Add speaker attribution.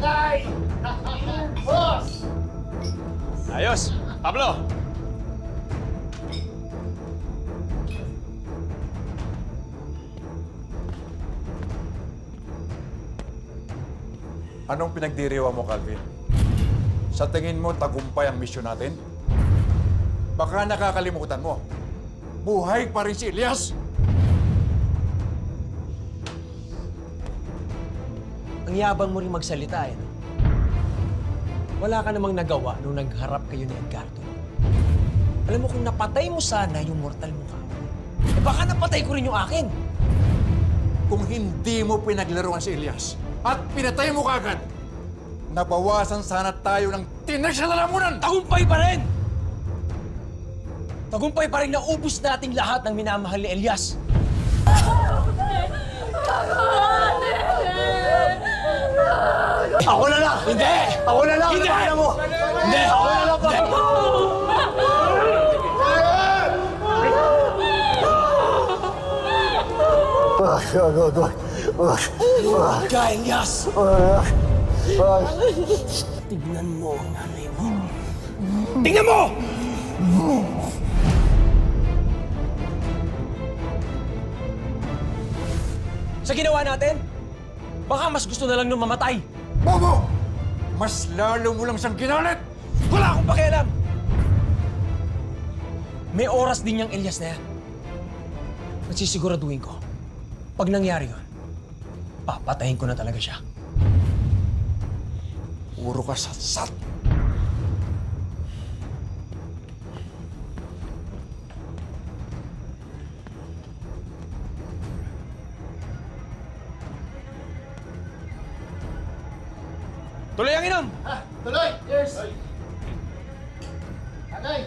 Speaker 1: Agay! Boss!
Speaker 2: Ayos! Pablo!
Speaker 3: Anong pinagdiriwa mo, Calvin? Sa tingin mo, tagumpay ang misyon natin? Baka nakakalimutan mo. Buhay pa rin si Elias!
Speaker 4: Ang yabang mo rin magsalita, eh. No? Wala ka namang nagawa nung nagharap kayo ni Edgardo. Alam mo, kung napatay mo sana yung mortal mo ka, eh baka napatay ko rin yung akin.
Speaker 3: Kung hindi mo pinaglaruan si Elias at pinatay mo kagad, nabawasan sana tayo ng tinig sa lalamunan!
Speaker 4: Tagumpay pa rin! Tagumpay pa rin na ubus nating lahat ng minamahal ni Elias.
Speaker 1: Ako na lang!
Speaker 4: Hindi!
Speaker 1: Ako na lang!
Speaker 4: Hindi!
Speaker 1: Ano mo?
Speaker 4: Hindi!
Speaker 1: Ako na lang!
Speaker 4: Hindi! Huwag ka, Elias! Tignan mo ang nanay mo. Tignan mo! Sa ginawa natin, baka mas gusto na lang nung mamatay.
Speaker 3: Bobo! Mas lalo mo lang siyang ginalit!
Speaker 4: Wala akong pakialam! May oras din yung Elias na yan. At sisiguraduhin ko, pag nangyari yun, papatayin ko na talaga siya.
Speaker 3: Puro ka satsat!
Speaker 4: Tuloy ang inom!
Speaker 1: Tuloy! Cheers! Agay!